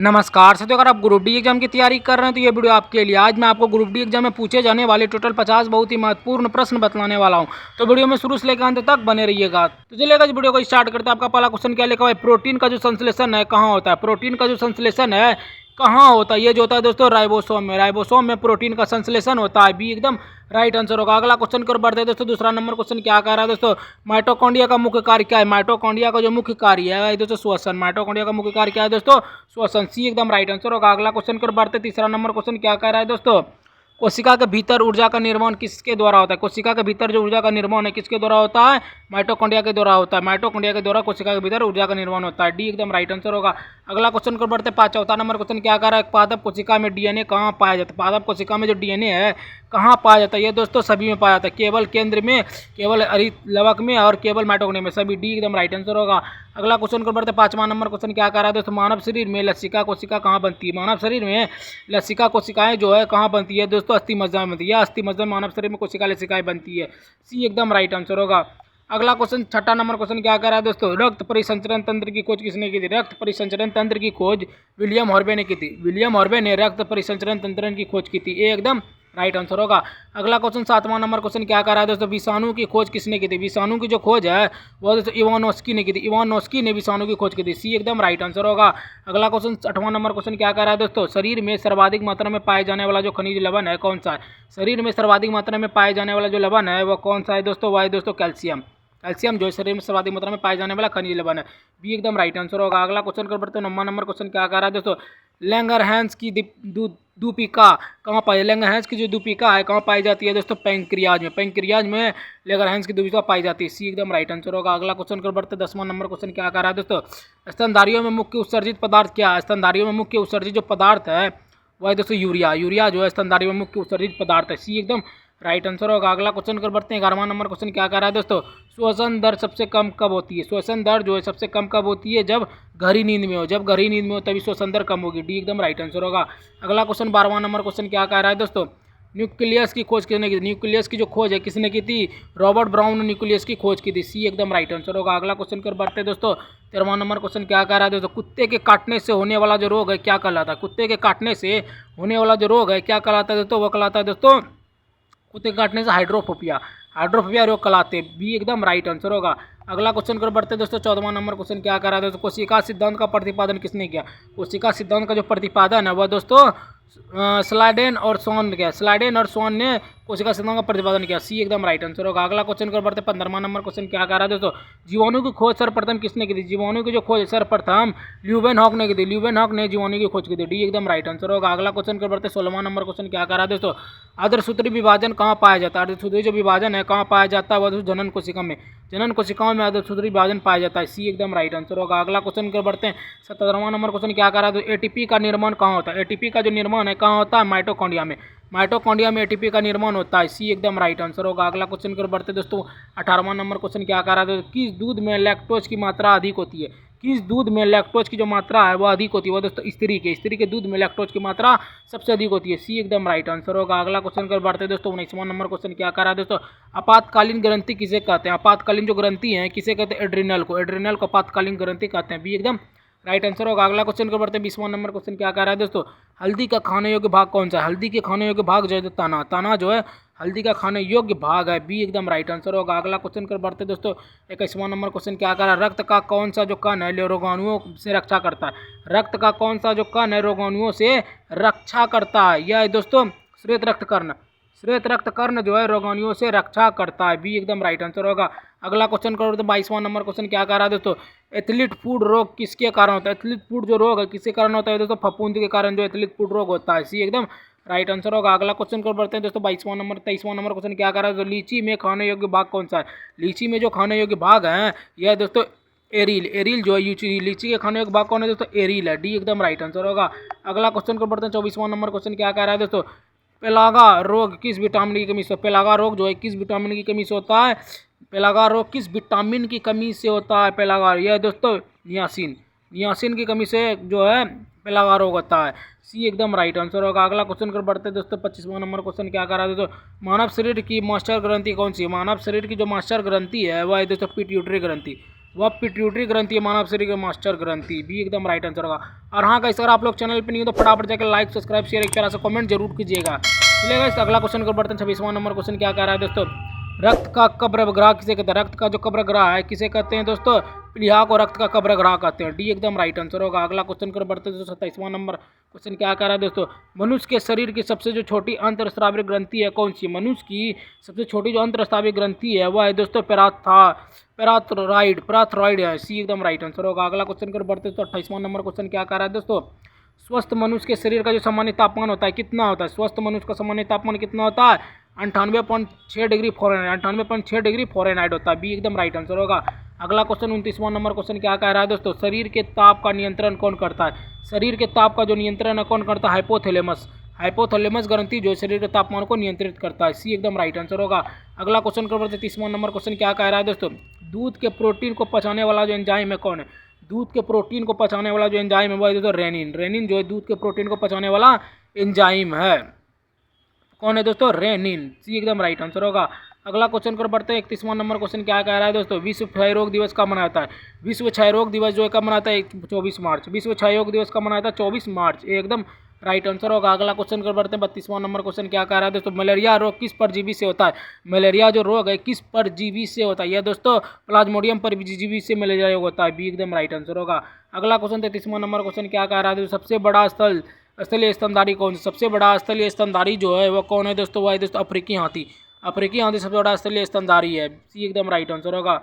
नमस्कार साथियों, अगर आप ग्रुप डी एग्जाम की तैयारी कर रहे हैं तो ये वीडियो आपके लिए। आज मैं आपको ग्रुप डी एग्जाम में पूछे जाने वाले टोटल 50 बहुत ही महत्वपूर्ण प्रश्न बतलाने वाला हूं, तो वीडियो में शुरू से लेकर अंत तक बने रहिएगा। तो चलिएगा इस वीडियो को स्टार्ट करते हैं। आपका पहला क्वेश्चन क्या लिखा हुआ है, प्रोटीन का जो संश्लेषण है कहाँ होता है? प्रोटीन का जो संश्लेषण है कहाँ होता है? ये जो होता है दोस्तों राइबोसोम में। राइबोसोम में प्रोटीन का संश्लेषण होता है। बी एकदम राइट आंसर होगा। अगला क्वेश्चन कर बढ़ते हैं दोस्तों। दूसरा नंबर क्वेश्चन क्या कह रहा है दोस्तों, माइटोकॉन्ड्रिया का मुख्य कार्य क्या है? माइटोकॉन्ड्रिया का जो मुख्य कार्य है दोस्तों श्वसन। माइटोकॉन्ड्रिया का मुख्य कार्य क्या है दोस्तों? श्वसन। सी एकदम राइट आंसर होगा। अगला क्वेश्चन कर बढ़ते हैं। तीसरा नंबर क्वेश्चन क्या कह रहा है दोस्तों, कोशिका के भीतर ऊर्जा का निर्माण किसके द्वारा होता है? कोशिका के भीतर जो ऊर्जा का निर्माण है किसके द्वारा होता है? माइटोकॉन्ड्रिया के द्वारा होता है। माइटोकॉन्ड्रिया के द्वारा कोशिका के भीतर ऊर्जा का निर्माण होता है। डी एकदम राइट आंसर होगा। अगला क्वेश्चन को बढ़ते हैं। चौथा नंबर क्वेश्चन क्या कर रहा है, पादप कोशिका में डीएनए कहाँ पाया जाता है? पादप कोशिका में जो डीएनए है कहाँ पाया जाता है? ये दोस्तों सभी में पाया जाता है, केवल केंद्र में, केवल हरित लवक में और केवल माइटोकॉन्ड्रिया में, सभी। डी एकदम राइट आंसर होगा। अगला क्वेश्चन को बढ़ते हैं। पांचवा नंबर क्वेश्चन क्या कर रहा है दोस्तों, मानव शरीर में लसिका कोशिका कहाँ बनती है? मानव शरीर में लसिका कोशिकाएं जो है कहाँ बनती है दोस्तों? अस्थि मज्जा में बनती है। अस्थि मज्जा में मानव शरीर में कोशिका लसिकाएं बनती है। सी एकदम राइट आंसर होगा। अगला क्वेश्चन छठा नंबर क्वेश्चन क्या कर रहा है दोस्तों, रक्त परिसंचरण तंत्र की खोज किसने की थी? रक्त परिसंचरण तंत्र की खोज विलियम हॉर्वे ने की थी। विलियम हॉर्वे ने रक्त परिसंचरण तंत्र की खोज की थी। ये एकदम राइट आंसर होगा। अगला क्वेश्चन सातवां नंबर क्वेश्चन क्या कर रहा है दोस्तों, विषाणु की खोज किसने की थी? विषाणु की जो खोज है वो दोस्तों इवानोस्की ने की थी। इवानोस्की ने विषाणु की खोज की थी। सी एकदम राइट आंसर होगा। अगला क्वेश्चन आठवां नंबर क्वेश्चन क्या कर रहा है दोस्तों, शरीर में सर्वाधिक मात्रा में पाए जाने वाला जो खनिज लवण है कौन सा है? शरीर में सर्वाधिक मात्रा में पाए जाने वाला जो लवण है वो कौन सा है दोस्तों? वह है दोस्तों कैल्शियम। कैल्शियम जो शरीर में सर्वाधिक मात्रा में पाए जाने वाला खनिज लवण है। बी एकदम राइट आंसर होगा। अगला क्वेश्चन कर बढ़ते हैं। 9वां नंबर क्वेश्चन क्या कर रहा है दोस्तों, लैंगरहैंस की दूपिका कहाँ पाई? लैंगरहैंस की जो दूपिका है कहाँ पाई जाती है दोस्तों? पैंक्रियाज में। पैंक्रियाज में लैंगरहैंस की दूपिका पाई जाती है। सी एकदम राइट आंसर होगा। अगला क्वेश्चन कर बढ़ते हैं। 10वां नंबर क्वेश्चन क्या कर रहा है दोस्तों, स्तनधारियों में मुख्य उत्सर्जित पदार्थ क्या है? स्तनधारियों में मुख्य उत्सर्जित जो पदार्थ है वह है दोस्तों यूरिया। यूरिया जो है स्तनधारियों में मुख्य उत्सर्जित पदार्थ है। सी एकदम राइट आंसर होगा। अगला क्वेश्चन कर बढ़ते हैं। 11वां नंबर क्वेश्चन क्या कर रहा है दोस्तों, श्वसन दर सबसे कम कब होती है? श्वसन दर जो है सबसे कम कब होती है? जब गहरी नींद में हो। जब गहरी नींद में हो तभी श्वसन दर कम होगी। डी एकदम राइट आंसर होगा। अगला क्वेश्चन 12वां नंबर क्वेश्चन क्या कह रहा है दोस्तों, न्यूक्लियस की खोज किसने की थी? न्यूक्लियस की जो खोज है किसने की थी? रॉबर्ट ब्राउन ने न्यूक्लियस की खोज की थी। सी एकदम राइट आंसर होगा। अगला क्वेश्चन कर बढ़ते हैं दोस्तों। 13वां नंबर क्वेश्चन क्या कह रहा है दोस्तों, कुत्ते के काटने से होने वाला जो रोग है क्या कहलाता है? कुत्ते के काटने से होने वाला जो रोग है क्या कहलाता है दोस्तों? वो कहलाता है दोस्तों कुत्ते काटने से हाइड्रोफोबिया। हाइड्रोफोबिया रोग कहलाते हैं। बी एकदम राइट आंसर होगा। अगला क्वेश्चन कर बढ़ते हैं दोस्तों। 14वां नंबर क्वेश्चन क्या कर रहा है दोस्तों, कोशिका सिद्धांत का प्रतिपादन किसने किया? कोशिका सिद्धांत का जो प्रतिपादन है वह दोस्तों स्लाइडेन और सोन ने किया। स्लाइडेन और सोन ने कोशिका सिद्धांत का प्रतिपादन किया। सी एकदम राइट आंसर होगा। अगला क्वेश्चन कर बढ़ते हैं। 15वां नंबर क्वेश्चन क्या कर रहा है दोस्तों, जीवाणु की खोज सर्वप्रथम किसने की थी? जीवाणु की जो खोज सर्वप्रथम ल्यूवेनहॉक ने की थी। ल्यूवेनहॉक ने जीवाणु की खोज की थी। डी एकदम राइट आंसर होगा। अगला क्वेश्चन कर बढ़ते हैं। 16वां नंबर क्वेश्चन क्या कर रहा है दोस्तों, अर्धसूत्री विभाजन कहाँ पाया जाता है? अर्धसूत्री जो विभाजन है कहाँ पाया जाता है? वह जनन कोशिका में। जनन कोशिकाओं में अर्धसूत्री विभाजन पाया जाता है। सी एकदम राइट आंसर होगा। अगला क्वेश्चन कर बढ़ते हैं। 17वां नंबर क्वेश्चन क्या कर रहा है, एटीपी का निर्माण कहाँ होता है? एटीपी का जो निर्माण है कहाँ होता है? माइटोकॉन्ड्रिया में। माइटोकॉन्ड्रिया में एटीपी का निर्माण होता है। सी एकदम राइट आंसर होगा। अगला क्वेश्चन कर बढ़ते दोस्तों। 18वां नंबर क्वेश्चन क्या कर रहा है, किस दूध में लैक्टोज की मात्रा अधिक होती है? किस दूध में लैक्टोज की जो मात्रा है वह अधिक होती है? वह दोस्तों स्त्री के दूध में लैक्टोज की मात्रा सबसे अधिक होती है। सी एकदम राइट आंसर होगा। अगला क्वेश्चन कर बढ़ते दोस्तों। 19वां नंबर क्वेश्चन क्या कर रहा है दोस्तों, आपातकालीन ग्रंथि किसे कहते हैं? आपातकालीन जो ग्रंथि है किसे कहते हैं? एड्रिनल को। एड्रिनल को आपातकालीन ग्रंथि कहते हैं। बी एकदम राइट आंसर होगा। अगला क्वेश्चन को बढ़ते हैं। 20वां नंबर क्वेश्चन क्या कर रहा है दोस्तों, हल्दी का खाने योग्य भाग कौन सा है? हल्दी के खाने योग्य भाग जो है तना। तना जो है हल्दी का खाने योग्य भाग है। बी एकदम राइट आंसर होगा। अगला क्वेश्चन कर बढ़ते दोस्तों। 21वां नंबर क्वेश्चन क्या कर रहा है, रक्त का कौन सा जो कण है रोगाणुओं से रक्षा करता है? रक्त का कौन सा जो कण है रोगाणुओं से रक्षा करता है? यह दोस्तों श्वेत रक्त कर्ण। श्वेत रक्त कर्ण जो है रोगाणुओं से रक्षा करता है। बी एकदम राइट आंसर होगा। अगला क्वेश्चन करो तो 22वां नंबर क्वेश्चन क्या कर रहा है दोस्तों, एथलीट फूड रोग किसके कारण होता है? एथलीट फूड जो रोग है किसके कारण होता है दोस्तों? फफूंद के कारण जो एथलीट फूड रोग होता है। सी एकदम राइट आंसर होगा। अगला क्वेश्चन को बढ़ते हैं दोस्तों। 23वां नंबर क्वेश्चन क्या कर रहा है, तो लीची में खाने योग्य भाग कौन सा है? लीची में जो खाने योग्य भाग है यह दोस्तों एरिल। एरिल जो है लीची के खाने योग्य भाग कौन है दोस्तों? एरिल है। डी एकदम राइट आंसर होगा। अगला क्वेश्चन को बढ़ते हैं। 24वां नंबर क्वेश्चन क्या कह रहा है दोस्तों, पेलागा रोग किस विटामिन की कमी से? पेलागा रोग जो है किस विटामिन की कमी से होता है? पेलागा रोग किस विटामिन की कमी से होता है? पेलागा यह दोस्तों नियासिन। नियासिन की कमी से जो है पेलागा रोग होता है। सी एकदम राइट आंसर होगा। अगला क्वेश्चन कर बढ़ते दोस्तों। 25वां नंबर क्वेश्चन क्या कर रहा है दोस्तों, मानव शरीर की मास्टर ग्रंथि कौन सी है? मानव शरीर की जो मास्टर ग्रंथि है वह है दोस्तों पिट्यूटरी ग्रंथि। वह पिट्यूटरी ग्रंथि है, मानव शरीर की मास्टर ग्रंथि। बी एकदम राइट आंसर होगा। और हाँ गाइस, अगर आप लोग चैनल पे नहीं हो तो फटाफट जाकर लाइक सब्सक्राइब शेयर एक तरह से कमेंट जरूर कीजिएगा। चलिए गाइस, अगला क्वेश्चन को बढ़ते हैं। 26वां नंबर क्वेश्चन क्या कह रहा है दोस्तों, रक्त का कब्रग्राह किसे कहते हैं? रक्त का जो कब्रग्राह है किसे कहते हैं दोस्तों? प्लीहा को रक्त का कब्रग्राह कहते हैं। डी एकदम राइट आंसर होगा। अगला क्वेश्चन कर बढ़ते हैं दोस्तों। 27वां नंबर क्वेश्चन क्या कह रहा है दोस्तों, मनुष्य के शरीर की सबसे जो छोटी अंतःस्रावी ग्रंथि है कौन सी? मनुष्य की सबसे छोटी जो अंतःस्रावी ग्रंथि है वह है दोस्तों पैराथ्राइड है। सी एकदम राइट आंसर होगा। अगला क्वेश्चन कर बढ़ते हैं तो 28वां नंबर क्वेश्चन क्या कह रहा है दोस्तों, स्वस्थ मनुष्य के शरीर का जो सामान्य तापमान होता है कितना होता है? स्वस्थ मनुष्य का सामान्य तापमान कितना होता है? 98.6 डिग्री फ़ारेनहाइट। 98.6 डिग्री फ़ारेनहाइट होता है। बी एकदम राइट आंसर होगा। अगला क्वेश्चन 29वां नंबर क्वेश्चन क्या कह रहा है दोस्तों, शरीर के ताप का नियंत्रण कौन करता है? शरीर के ताप का जो नियंत्रण है कौन करता है? हाइपोथैलेमस। हाइपोथैलेमस ग्रंथि जो शरीर के तापमान को नियंत्रित करता है। सी एकदम राइट आंसर होगा। अगला क्वेश्चन कर बढ़ते 30वां नंबर क्वेश्चन क्या कह रहा है दोस्तों, दूध के प्रोटीन को पचाने वाला जो एंजाइम है कौन है? दूध के प्रोटीन को पचाने वाला जो एंजाइम है वो है दोस्तों रेनिन। रेनिन जो है दूध के प्रोटीन को पचाने वाला एंजाइम है। कौन है दोस्तों? रेनिन। सी एकदम राइट आंसर होगा। अगला क्वेश्चन कर बढ़ते हैं। 31वां नंबर क्वेश्चन क्या कह रहा है दोस्तों, विश्व क्षय रोग दिवस कब मनाया जाता है? विश्व क्षय रोग दिवस जो है कब मनाता है? 24 मार्च। विश्व क्षय रोग दिवस कब मनाया था? 24 मार्च। एकदम राइट आंसर होगा। अगला क्वेश्चन कर बढ़ते हैं। 32वां नंबर क्वेश्चन क्या कह रहा है दोस्तों, मलेरिया रोग किस परजीवी से होता है? मलेरिया जो रोग है किस परजीवी से होता है? यह दोस्तों प्लाज्मोडियम परजीवी से मलेरिया रोग होता है। बी एकदम राइट आंसर होगा। अगला क्वेश्चन 33वां नंबर क्वेश्चन क्या कह रहा है दोस्तों, सबसे बड़ा स्थलीय स्तनधारी कौन? सबसे बड़ा स्थलीय स्तनधारी जो है वो कौन है दोस्तों? वह है दोस्तों अफ्रीकी हाथी। अफ्रीकी हाथी सबसे बड़ा स्थलीय स्तनधारी है। सी एकदम राइट आंसर होगा।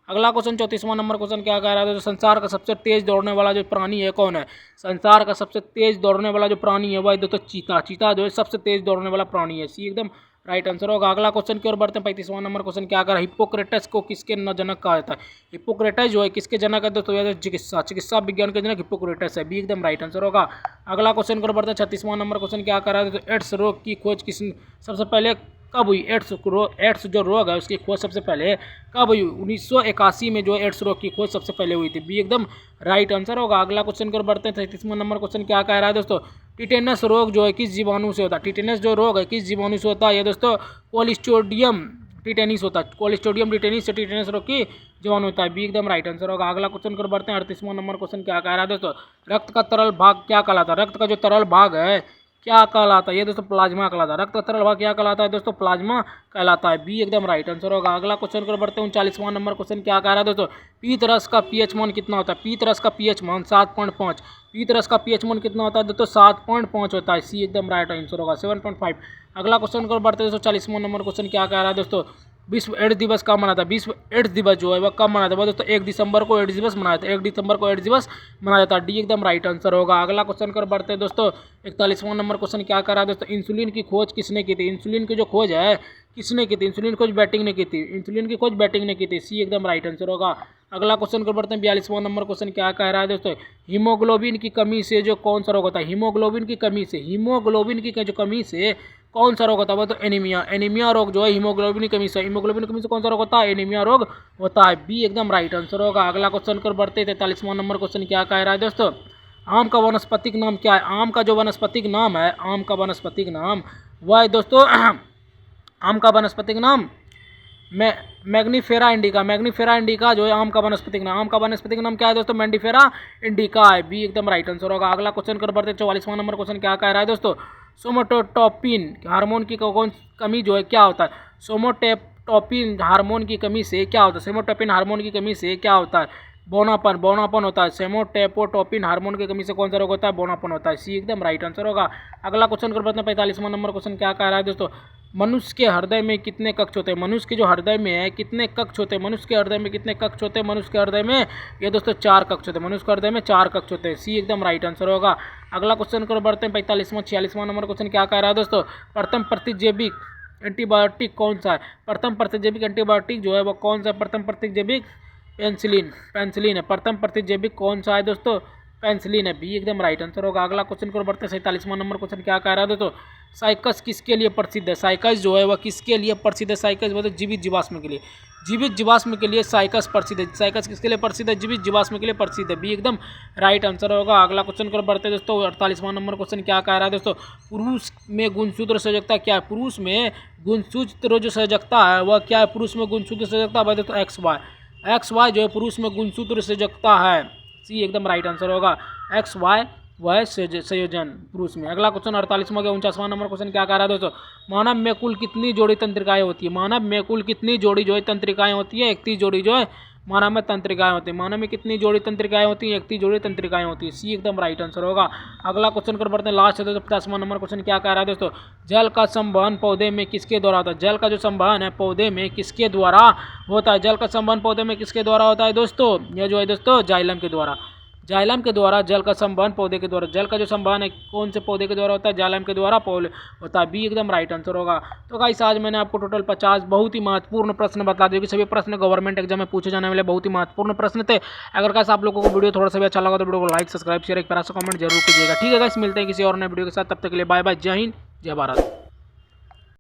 अगला क्वेश्चन 34वां नंबर क्वेश्चन क्या कह रहा है दोस्तों, संसार का सबसे तेज दौड़ने वाला जो प्राणी है कौन है? संसार का सबसे तेज दौड़ने वाला जो प्राणी है वह है दोस्तों चीता। चीता जो है सबसे तेज दौड़ने वाला प्राणी है। सी एकदम राइट आंसर होगा। अगला क्वेश्चन की ओर बढ़ते हैं। 35वां नंबर क्वेश्चन क्या कर रहा है, हिप्पोक्रेटस को किसके जनक कहा जाता है? हिप्पोक्रेटस जो है किसके जनक है दोस्तों? यह चिकित्सा विज्ञान के जनक हिप्पोक्रेटस है। बी एकदम राइट आंसर होगा। अगला क्वेश्चन की ओर बढ़ते हैं। 36वां नंबर क्वेश्चन क्या कर रहा है दोस्तों, एड्स रोग की खोज किसने सबसे पहले कब हुई? एड्स जो रोग है उसकी खोज सबसे पहले कब हुई? 1981 में जो एड्स रोग की खोज सबसे पहले हुई थी। बी एकदम राइट आंसर होगा। अगला क्वेश्चन की ओर बढ़ते हैं। 33वां नंबर क्वेश्चन क्या कह रहा है दोस्तों, टिटेनस रोग जो है किस जीवाणु से होता है? टिटेनस जो रोग है किस जीवाणु से होता है? ये दोस्तों कोलिस्ट्रोडियम टिटेनिस होता है। कोलिस्ट्रोडियम टिटेनिस से टिटेनस रोग की जीवाणु होता है। बी एकदम राइट आंसर होगा। अगला क्वेश्चन कर बढ़ते हैं। 38वां नंबर क्वेश्चन क्या कह रहा है दोस्तों, रक्त का तरल भाग क्या कहलाता है? रक्त का जो तरल भाग है क्या कहलाता है? ये दोस्तों प्लाज्मा कहलाता है। रक्त का तरल भाग क्या कहलाता है दोस्तों? प्लाज्मा कहलाता है। बी एकदम राइट आंसर होगा। अगला क्वेश्चन कर बढ़ते हैं। 39वां नंबर क्वेश्चन क्या कह रहा है दोस्तों, पीत रस का पीएच मान कितना होता है? पीत रस का पीएच मान 7.5। पीत रस का पीएच मान कितना होता है दोस्तों? 7.5 होता है। सी एकदम राइट आंसर होगा, 7.5। अगला क्वेश्चन कर बढ़ते हैं दोस्तों। 40वां नंबर क्वेश्चन क्या कह रहा है दोस्तों, विश्व एड्स दिवस कब मनाता है? विश्व एड्स दिवस जो है वह कब मनाता है? दोस्तों 1 दिसंबर को एड्स दिवस मनाया था। 1 दिसंबर को एड्स दिवस मनाया जाता है। डी एकदम राइट आंसर होगा। अगला क्वेश्चन कर बढ़ते हैं दोस्तों। 41वां नंबर क्वेश्चन क्या कर रहा है दोस्तों, इंसुलिन की खोज किसने की थी? इंसुलिन की जो खोज है किसने की थी? इंसुलिन खोज बैटिंग ने की थी। इंसुलिन की खोज बैटिंग ने की थी। सी एकदम राइट आंसर होगा। अगला क्वेश्चन कर बढ़ते हैं। 42वां नंबर क्वेश्चन क्या कह रहा है दोस्तों, हीमोग्लोबिन की कमी से जो कौन सा रोग होता है? हीमोग्लोबिन की कमी से, हीमोग्लोबिन की जो कमी से कौन सा रोग होता है? वो तो एनीमिया। एनीमिया रोग जो है हीमोग्लोबिन की कमी से, हीमोग्लोबिन की कमी से कौन सा रोग होता है? एनीमिया रोग होता है। बी एकदम राइट आंसर होगा। अगला क्वेश्चन कर बढ़ते हैं। 43वां नंबर क्वेश्चन क्या कह रहा है दोस्तों, आम का वानस्पतिक नाम क्या है? आम का जो वानस्पतिक नाम है, आम का वानस्पतिक नाम वह है दोस्तों आम का वानस्पतिक नाम मैग्नीफेरा इंडिका। मैग्नीफेरा इंडिका जो है आम का वानस्पतिक नाम। आम का वानस्पतिक नाम क्या है दोस्तों? मैग्नीफेरा इंडिका है। बी एकदम राइट आंसर होगा। अगला क्वेश्चन कर बढ़ते हैं। 44वां नंबर क्वेश्चन क्या कह रहा है दोस्तों, सोमाटोट्रोपिन हार्मोन की कौन कमी जो है क्या होता है? सोमाटोट्रोपिन हार्मोन की कमी से क्या होता है? सोमाटोट्रोपिन हार्मोन की कमी से क्या होता है? बोनापन। बोनापन होता है। सोमाटोट्रोपिन हार्मोन की कमी से कौन सा रोग होता है? बोनापन होता है। सी एकदम राइट आंसर होगा। अगला क्वेश्चन कर बढ़ते हैं। 45वां नंबर क्वेश्चन क्या कह रहा है दोस्तों, मनुष्य के हृदय में कितने कक्ष होते हैं? मनुष्य के जो हृदय में है कितने कक्ष होते हैं? मनुष्य के हृदय में कितने कक्ष होते हैं? मनुष्य के हृदय में ये दोस्तों 4 कक्ष होते हैं। मनुष्य के हृदय में 4 कक्ष होते हैं। सी एकदम राइट आंसर होगा। अगला क्वेश्चन कर बढ़ते हैं। 46वां नंबर क्वेश्चन क्या कह रहा है दोस्तों, प्रथम प्रतिजैविक एंटीबायोटिक कौन सा है? प्रथम प्रतिजैविक एंटीबायोटिक जो है वो कौन सा? प्रथम प्रतिजैविक पेंसिलिन। पेंसिलिन है। प्रथम प्रतिजैविक कौन सा है दोस्तों? पेंसिलिन है। बी एकदम राइट आंसर होगा। अगला क्वेश्चन को बढ़ते हैं। 47वां नंबर क्वेश्चन क्या कह रहा है दोस्तों, साइकस किसके लिए प्रसिद्ध है? साइकस जो है वह किसके लिए प्रसिद्ध है? साइकस मतलब जीवित जीवाश्म के लिए। जीवित जीवाश्म के लिए साइकस प्रसिद्ध है। साइकस किसके लिए प्रसिद्ध है? जीवित जीवाश्म के लिए प्रसिद्ध है। बी एकदम राइट आंसर होगा। अगला क्वेश्चन को बढ़ते हैं दोस्तों। 48वां नंबर क्वेश्चन क्या कह रहा है दोस्तों, पुरुष में गुणसूत्र संयोजकता क्या है? पुरुष में गुणसूत्र जो संयोजकता है वह क्या है? पुरुष में गुणसूत्र संयोजकता है दोस्तों XY। एक्स वाई जो है पुरुष में गुणसूत्र से जगता है, सी एकदम राइट आंसर होगा। एक्स वाई वह संयोजन पुरुष में। अगला क्वेश्चन 48वां के 49वां नंबर क्वेश्चन क्या कह रहा है दोस्तों, मानव में कुल कितनी जोड़ी तंत्रिकाएं होती है। मानव में कुल कितनी जोड़ी जो है तंत्रिकाएं होती है, 31 जोड़ी जो है मानव में तंत्रिकाएं होती है। मानव में कितनी जोड़ी तंत्रिकाएं होती है, 31 जोड़ी तंत्रिकाएं होती है, सी एकदम राइट आंसर होगा। अगला क्वेश्चन कर बढ़ते हैं लास्ट है दोस्तों 50वां नंबर क्वेश्चन क्या कह रहा है दोस्तों, जल का संवहन पौधे में किसके द्वारा होता है। जल का जो संवहन है पौधे में किसके द्वारा होता है। जल का संवहन पौधे में किसके द्वारा होता है दोस्तों, यह जो है दोस्तों जाइलम के द्वारा। जाइलम के द्वारा जल का संवहन पौधे के द्वारा। जल का जो संवहन है कौन से पौधे के द्वारा होता है, जाइलम के द्वारा होता है, बी एकदम राइट आंसर होगा। तो गाइस आज मैंने आपको टोटल 50 बहुत ही महत्वपूर्ण प्रश्न बता दिए कि सभी प्रश्न गवर्नमेंट एग्जाम में पूछे जाने वाले बहुत ही महत्वपूर्ण प्रश्न थे। अगर गाइस आप लोगों को वीडियो थोड़ा सा भी अच्छा लगा तो वीडियो को लाइक सब्सक्राइब शेयर एक प्यारा सा कमेंट जरूर कीजिएगा। ठीक है गाइस, मिलते हैं किसी और नए वीडियो के साथ, तब तक के लिए बाय बाय, जय हिंद जय भारत।